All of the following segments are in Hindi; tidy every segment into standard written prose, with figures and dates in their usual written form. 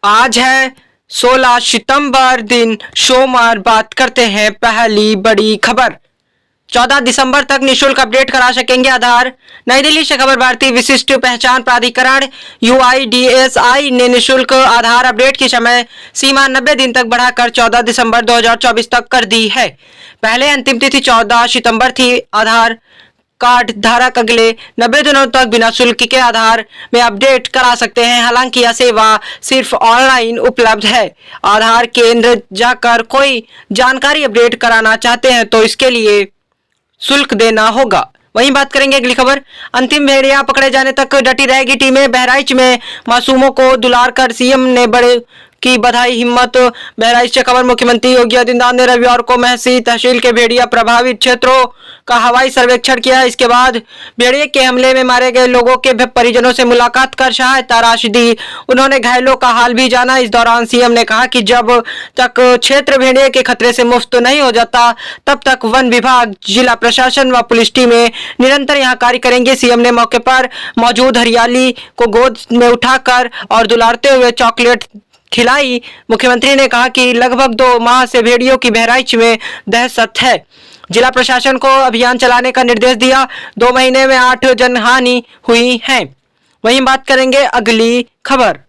आज है 16 सितंबर दिन सोमवार। बात करते हैं पहली बड़ी खबर। 14 दिसंबर तक निशुल्क अपडेट करा सकेंगे आधार। नई दिल्ली से खबर। भारतीय विशिष्ट पहचान प्राधिकरण UIDAI ने निशुल्क आधार अपडेट की समय सीमा 90 दिन तक बढ़ाकर 14 दिसंबर 2024 तक कर दी है। पहले अंतिम तिथि 14 सितंबर थी। आधार कार्ड धारक अगले 90 दिनों तक बिना शुल्क के आधार में अपडेट करा सकते हैं। हालांकि यह सेवा सिर्फ ऑनलाइन उपलब्ध है। आधार केंद्र जाकर कोई जानकारी अपडेट कराना चाहते हैं तो इसके लिए शुल्क देना होगा। वहीं बात करेंगे अगली खबर। अंतिम भेड़िया पकड़े जाने तक डटी रहेगी टीमें। बहराइच में मासूमों को दुलार कर सीएम ने बड़े की बधाई। हिम्मत। बहराइच से खबर। मुख्यमंत्री योगी आदित्यनाथ ने रविवार को महसी तहसील के भेड़िया प्रभावित क्षेत्रों का हवाई सर्वेक्षण किया। इसके बाद भेड़िए के हमले में मारे गए लोगों के परिजनों से मुलाकात कर सहायता राशि दी। उन्होंने घायलों का हाल भी जाना। इस दौरान सीएम ने कहा कि जब तक क्षेत्र भेड़िए के खतरे से मुक्त नहीं हो जाता तब तक वन विभाग, जिला प्रशासन व पुलिस टीमें निरंतर यहाँ कार्य करेंगे। सीएम ने मौके पर मौजूद हरियाली को गोद में उठाकर और दुलारते हुए चॉकलेट खिलाई। मुख्यमंत्री ने कहा कि लगभग 2 माह से भेड़ियों की बहराइच में दहशत है। जिला प्रशासन को अभियान चलाने का निर्देश दिया। 2 महीने में 8 जनहानि हुई है। वहीं बात करेंगे अगली खबर।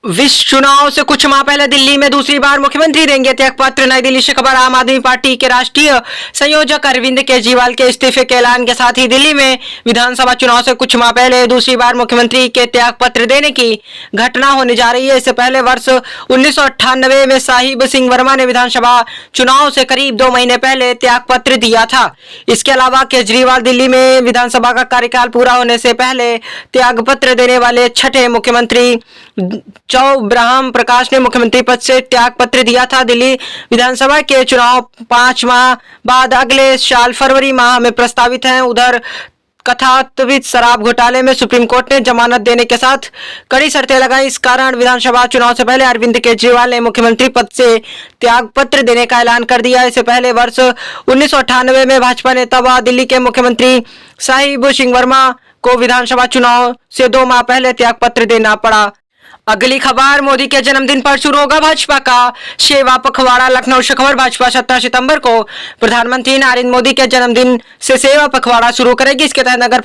विश्व चुनाव से कुछ माह पहले दिल्ली में दूसरी बार मुख्यमंत्री देंगे त्यागपत्र। नई दिल्ली से खबर। आम आदमी पार्टी के राष्ट्रीय संयोजक अरविंद केजरीवाल के इस्तीफे के ऐलान के साथ ही दिल्ली में विधानसभा चुनाव से कुछ माह पहले दूसरी बार मुख्यमंत्री के त्यागपत्र देने की घटना होने जा रही है। इससे पहले वर्ष 1998 में साहिब सिंह वर्मा ने विधानसभा चुनाव से करीब 2 महीने पहले त्यागपत्र दिया था। इसके अलावा केजरीवाल दिल्ली में विधानसभा का कार्यकाल पूरा होने से पहले त्यागपत्र देने वाले छठे मुख्यमंत्री। ब्रह्म प्रकाश ने मुख्यमंत्री पद से त्याग पत्र दिया था। दिल्ली विधानसभा के चुनाव 5 माह बाद अगले साल फरवरी माह में प्रस्तावित हैं। उधर कथित शराब घोटाले में सुप्रीम कोर्ट ने जमानत देने के साथ कड़ी शर्तें लगाई। इस कारण विधानसभा चुनाव से पहले अरविंद केजरीवाल ने मुख्यमंत्री पद से त्याग पत्र देने का ऐलान कर दिया। इससे पहले वर्ष 1998 में भाजपा नेता व दिल्ली के मुख्यमंत्री साहिब सिंह वर्मा को विधानसभा चुनाव से 2 माह पहले त्याग पत्र देना पड़ा। अगली खबर। मोदी के जन्मदिन पर शुरू होगा भाजपा का सेवा पखवाड़ा। लखनऊ से खबर। भाजपा 17 सितंबर को प्रधानमंत्री नरेंद्र मोदी के जन्मदिन से सेवा पखवाड़ा शुरू करेगी। इसके तहत नगर,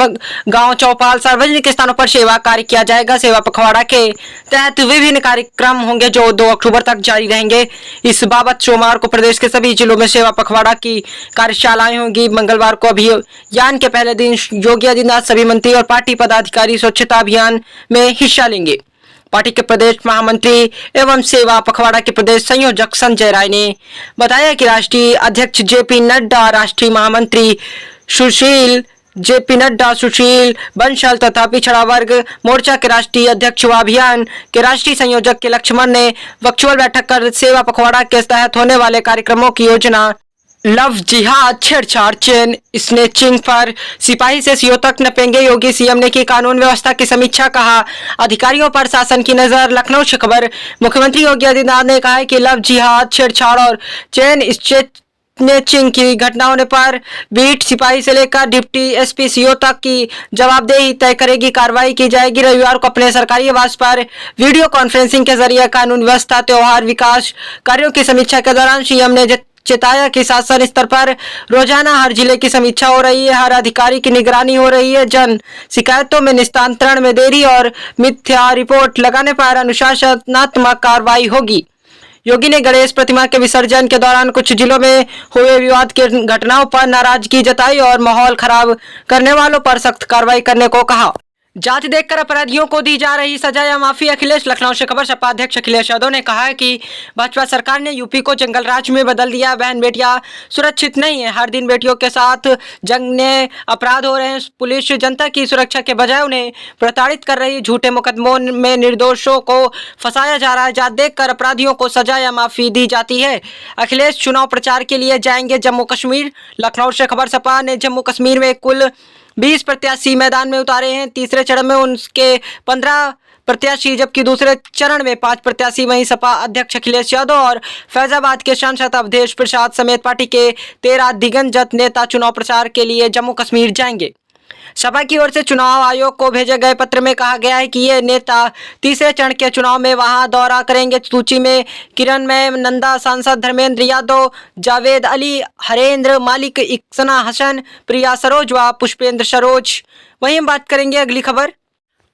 गांव, चौपाल, सार्वजनिक स्थानों पर सेवा कार्य किया जाएगा। सेवा पखवाड़ा के तहत विभिन्न कार्यक्रम होंगे जो 2 अक्टूबर तक जारी रहेंगे। इस बाबत सोमवार को प्रदेश के सभी जिलों में सेवा पखवाड़ा की कार्यशालाएं होंगी। मंगलवार को अभियान के पहले दिन योगी आदित्यनाथ, सभी मंत्री और पार्टी पदाधिकारी स्वच्छता अभियान में हिस्सा लेंगे। पार्टी के प्रदेश महामंत्री एवं सेवा पखवाड़ा के प्रदेश संयोजक संजय राय ने बताया कि राष्ट्रीय अध्यक्ष JP नड्डा, राष्ट्रीय महामंत्री सुशील बंसल तथा पिछड़ा वर्ग मोर्चा के राष्ट्रीय अध्यक्ष व अभियान के राष्ट्रीय संयोजक के लक्ष्मण ने वर्चुअल बैठक कर सेवा पखवाड़ा के तहत होने वाले कार्यक्रमों की योजना, लव जिहाद, छेड़छाड़, चेन स्नेचिंग पर सिपाही से सीओ तक नपेंगे। योगी सीएम ने की कानून व्यवस्था की समीक्षा, कहा अधिकारियों पर शासन की नजर। लखनऊ से खबर। मुख्यमंत्री योगी आदित्यनाथ ने कहा है कि लव जिहाद, छेड़छाड़ और चेन स्नेचिंग की घटना होने पर बीट सिपाही से लेकर डिप्टी SP CO तक की जवाबदेही तय करेगी, कार्रवाई की जाएगी। रविवार को अपने सरकारी आवास पर वीडियो कॉन्फ्रेंसिंग के जरिए कानून व्यवस्था, त्योहार, विकास कार्यों की समीक्षा के दौरान सीएम ने चेताया कि शासन स्तर पर रोजाना हर जिले की समीक्षा हो रही है, हर अधिकारी की निगरानी हो रही है। जन शिकायतों में निस्तारण में देरी और मिथ्या रिपोर्ट लगाने पर अनुशासनात्मक कार्रवाई होगी। योगी ने गणेश प्रतिमा के विसर्जन के दौरान कुछ जिलों में हुए विवाद की घटनाओं पर नाराजगी जताई और माहौल खराब करने वालों पर सख्त कार्रवाई करने को कहा। जांच देखकर अपराधियों को दी जा रही सजा या माफी। अखिलेश। लखनऊ से खबर। सपा अध्यक्ष अखिलेश यादव ने कहा है कि भाजपा सरकार ने यूपी को जंगल राज में बदल दिया। बहन बेटियां सुरक्षित नहीं है। हर दिन बेटियों के साथ जंगने अपराध हो रहे हैं। पुलिस जनता की सुरक्षा के बजाय उन्हें प्रताड़ित कर रही है। झूठे मुकदमों में निर्दोषों को फंसाया जा रहा है। जांच देखकर अपराधियों को सजा या माफी दी जाती है। अखिलेश चुनाव प्रचार के लिए जाएंगे जम्मू कश्मीर। लखनऊ से खबर। सपा ने जम्मू कश्मीर में कुल 20 प्रत्याशी मैदान में उतारे हैं। तीसरे चरण में उनके 15 प्रत्याशी जबकि दूसरे चरण में 5 प्रत्याशी। वहीं सपा अध्यक्ष अखिलेश यादव और फैजाबाद के सांसद अवधेश प्रसाद समेत पार्टी के 13 दिग्गज नेता चुनाव प्रचार के लिए जम्मू कश्मीर जाएंगे। सपा की ओर से चुनाव आयोग को भेजे गए पत्र में कहा गया है कि ये नेता तीसरे चरण के चुनाव में वहां दौरा करेंगे। सूची में किरण में नंदा, सांसद धर्मेंद्र यादव, जावेद अली, हरेंद्र मालिक, इक्सना हसन, प्रिया सरोज व पुष्पेंद्र सरोज। वहीं हम बात करेंगे अगली खबर।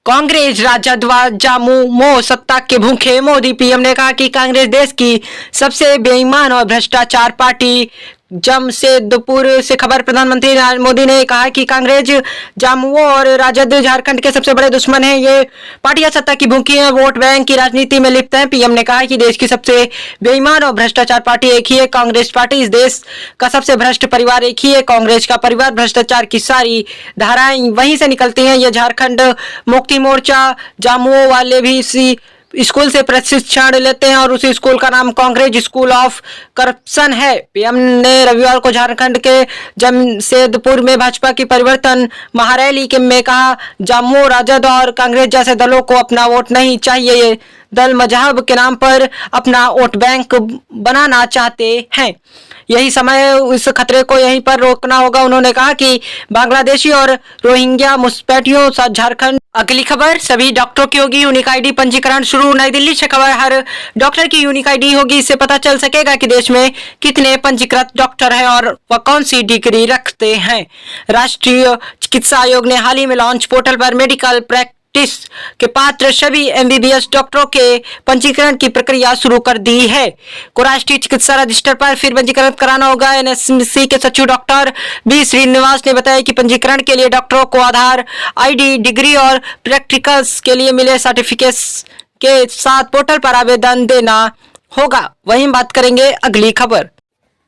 कांग्रेस राजद व जामुमो सत्ता के भूखे मोदी। पीएम ने कहा कि कांग्रेस देश की सबसे बेईमान और भ्रष्टाचार पार्टी। जमशेदपुर से खबर। प्रधानमंत्री नरेंद्र मोदी ने कहा कि कांग्रेस, जामुओ और राजद झारखंड के सबसे बड़े दुश्मन हैं। ये पार्टियां सत्ता की भूखी हैं, वोट बैंक की राजनीति में लिप्त हैं। पीएम ने कहा कि देश की सबसे बेईमान और भ्रष्टाचार पार्टी एक ही है, कांग्रेस पार्टी। इस देश का सबसे भ्रष्ट परिवार एक ही है, कांग्रेस का परिवार। भ्रष्टाचार की सारी धाराएं वहीं से निकलती हैं। ये झारखंड मुक्ति मोर्चा, जामुओ वाले भी इसी स्कूल से प्रशिक्षण लेते हैं और उसी स्कूल का नाम कांग्रेस स्कूल ऑफ करप्शन है। पीएम ने रविवार को झारखंड के जमशेदपुर में भाजपा की परिवर्तन महारैली में कहा, जामुओ, राजद और कांग्रेस जैसे दलों को अपना वोट नहीं चाहिए। ये दल मजहब के नाम पर अपना वोट बैंक बनाना चाहते हैं। यही समय इस खतरे को यहीं पर रोकना होगा। उन्होंने कहा कि बांग्लादेशी और रोहिंग्या मुस्पैठियों साथ झारखंड। अगली खबर। सभी डॉक्टरों की होगी यूनिक आईडी पंजीकरण शुरू। नई दिल्ली से खबर। हर डॉक्टर की यूनिक आईडी होगी। इससे पता चल सकेगा कि देश में कितने पंजीकृत डॉक्टर हैं और वह कौन सी डिग्री रखते हैं। राष्ट्रीय चिकित्सा आयोग ने हाल ही में लॉन्च पोर्टल पर मेडिकल प्रैक्टिस के पात्र सभी एमबीबीएस डॉक्टरों के पंजीकरण की प्रक्रिया शुरू कर दी है। को राष्ट्रीय चिकित्सा रजिस्टर पर फिर पंजीकरण कराना होगा। एनएसएमसी के सचिव डॉक्टर बी श्रीनिवास ने बताया कि पंजीकरण के लिए डॉक्टरों को आधार, आईडी, डिग्री और प्रैक्टिकल्स के लिए मिले सर्टिफिकेट्स के साथ पोर्टल पर आवेदन देना होगा। वहीं बात करेंगे अगली खबर।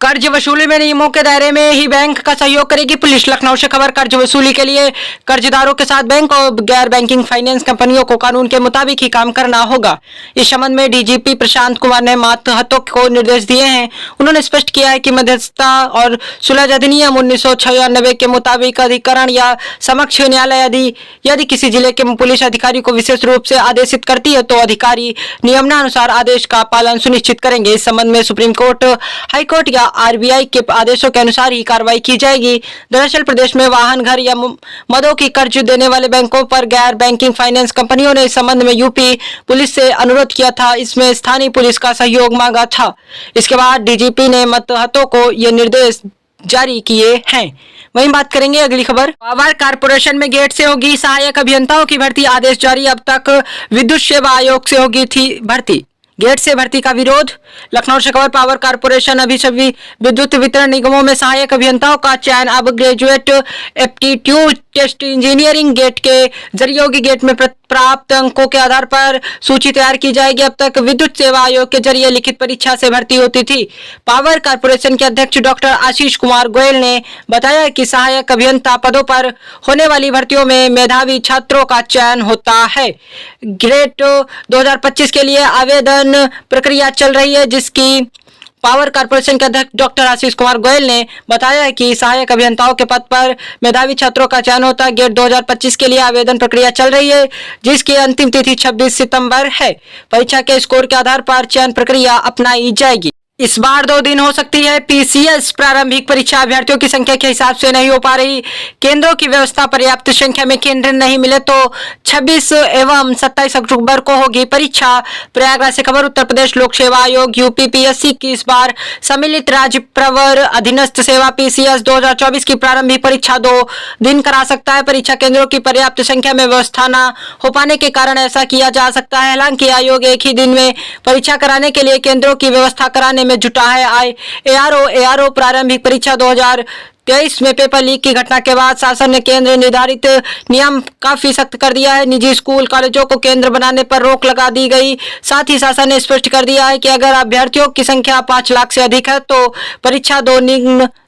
कर्ज वसूली में नियमों के दायरे में ही बैंक का सहयोग करेगी पुलिस। लखनऊ से खबर। कर्ज वसूली के लिए कर्जदारों के साथ बैंक और गैर बैंकिंग फाइनेंस कंपनियों को कानून के मुताबिक ही काम करना होगा। इस संबंध में डीजीपी प्रशांत कुमार ने मातहतों को निर्देश दिए हैं। उन्होंने स्पष्ट किया है कि मध्यस्थता और सुलह अधिनियम 1996 के मुताबिक अधिकरण या समक्ष न्यायालय यदि किसी जिले के पुलिस अधिकारी को विशेष रूप से आदेशित करती है तो अधिकारी नियमानुसार आदेश का पालन सुनिश्चित करेंगे। इस संबंध में सुप्रीम कोर्ट, हाई कोर्ट या आरबीआई के आदेशों के अनुसार ही कार्रवाई की जाएगी। दरअसल प्रदेश में वाहन, घर या मदों की कर्ज देने वाले बैंकों पर गैर बैंकिंग फाइनेंस कंपनियों ने इस संबंध में यूपी पुलिस से अनुरोध किया था। इसमें स्थानीय पुलिस का सहयोग मांगा था। इसके बाद डीजीपी ने मतहतों को ये निर्देश जारी किए हैं। वहीं बात करेंगे अगली खबर। पावर कारपोरेशन में गेट से होगी सहायक अभियंताओं की भर्ती। आदेश जारी। अब तक विद्युत सेवा आयोग से होगी थी भर्ती, गेट से भर्ती का विरोध। लखनऊ से खबर। पावर कारपोरेशन अभी सभी विद्युत वितरण निगमों में सहायक अभियंताओं का चयन अब graduate aptitude test engineering GATE के जरिए होगी। गेट में प्राप्त अंकों के आधार पर सूची तैयार की जाएगी। अब तक विद्युत सेवा आयोग के जरिए लिखित परीक्षा से भर्ती होती थी। पावर कारपोरेशन के अध्यक्ष डॉक्टर आशीष कुमार गोयल ने बताया कि सहायक अभियंता पदों पर होने वाली भर्तियों में मेधावी छात्रों का चयन होता है। ग्रेड 2025 के लिए आवेदन प्रक्रिया चल रही है, जिसकी पावर कारपोरेशन के अध्यक्ष डॉक्टर आशीष कुमार गोयल ने बताया कि सहायक अभियंताओं के पद पर मेधावी छात्रों का चयन होता है। गेट 2025 के लिए आवेदन प्रक्रिया चल रही है, जिसकी अंतिम तिथि 26 सितंबर है। परीक्षा के स्कोर के आधार पर चयन प्रक्रिया अपनाई जाएगी। इस बार 2 दिन हो सकती है पीसीएस प्रारंभिक परीक्षा। अभ्यर्थियों की संख्या के हिसाब से नहीं हो पा रही। केंद्रों की व्यवस्था, पर्याप्त संख्या में केंद्र नहीं मिले तो 26 एवं 27 अक्टूबर को होगी परीक्षा। प्रयागराज से खबर। उत्तर प्रदेश लोक सेवा आयोग यूपीपीएससी की इस बार सम्मिलित राज्य प्रवर अधीनस्थ सेवा पीसीएस 2024 की प्रारंभिक परीक्षा 2 दिन करा सकता है। परीक्षा केंद्रों की पर्याप्त संख्या में व्यवस्था न हो पाने के कारण ऐसा किया जा सकता है। हालांकि आयोग एक ही दिन में परीक्षा कराने के लिए केंद्रों की व्यवस्था कराने में जुटा है। एआरओ प्रारंभिक परीक्षा 2023 में पेपर लीक की घटना के बाद शासन ने केंद्र निर्धारित नियम काफी सख्त कर दिया है। निजी स्कूल कॉलेजों को केंद्र बनाने पर रोक लगा दी गई। साथ ही शासन ने स्पष्ट कर दिया है कि अगर अभ्यर्थियों की संख्या 5 लाख से अधिक है तो परीक्षा 2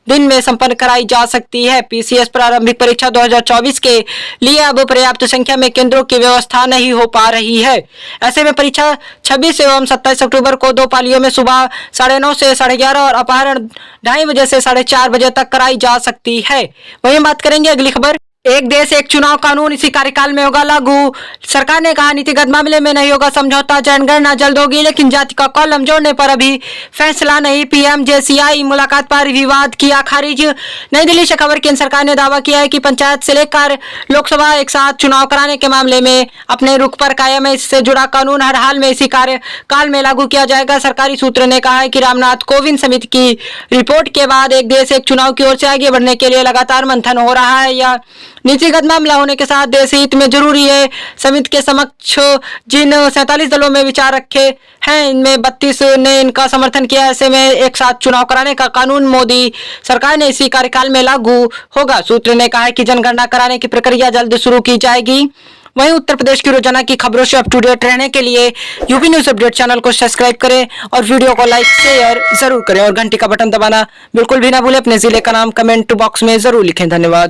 दिन में संपन्न कराई जा सकती है। पीसीएस प्रारंभिक परीक्षा 2024 के लिए अब पर्याप्त संख्या में केंद्रों की व्यवस्था नहीं हो पा रही है। ऐसे में परीक्षा 26 एवं 27 अक्टूबर को 2 पालियों में सुबह 9:30 से 11:30 और अपराह्न 2:30 बजे से 4:30 बजे तक कराई जा सकती है। वहीं बात करेंगे अगली खबर। एक देश एक चुनाव कानून इसी कार्यकाल में होगा लागू। सरकार ने कहा नीतिगत मामले में नहीं होगा समझौता, जनगणना जल्द होगी लेकिन जाति का कॉलम जोड़ने पर अभी फैसला नहीं। पीएम-जेसीआई मुलाकात पर विवाद किया खारिज। नई दिल्ली से खबर। केंद्र सरकार ने दावा किया है कि पंचायत से लेकर लोकसभा एक साथ चुनाव कराने के मामले में अपने रुख पर कायम है। इससे जुड़ा कानून हर हाल में इसी कार्यकाल में लागू किया जाएगा। सरकारी सूत्र ने कहा है कि रामनाथ कोविंद समिति की रिपोर्ट के बाद एक देश एक चुनाव की ओर से आगे बढ़ने के लिए लगातार मंथन हो रहा है। यह नीतिगत मामला होने के साथ देश हित में जरूरी है। समिति के समक्ष जिन 47 दलों में विचार रखे हैं इनमें 32 ने इनका समर्थन किया। ऐसे में एक साथ चुनाव कराने का कानून मोदी सरकार ने इसी कार्यकाल में लागू होगा। सूत्र ने कहा है कि जनगणना कराने की प्रक्रिया जल्द शुरू की जाएगी। वहीं उत्तर प्रदेश की रोजाना की खबरों से अप टू डेट रहने के लिए यूपी न्यूज अपडेट चैनल को सब्सक्राइब करें और वीडियो को लाइक शेयर जरूर करें और घंटी का बटन दबाना बिल्कुल भी ना भूलें। अपने जिले का नाम कमेंट बॉक्स में जरूर लिखें। धन्यवाद।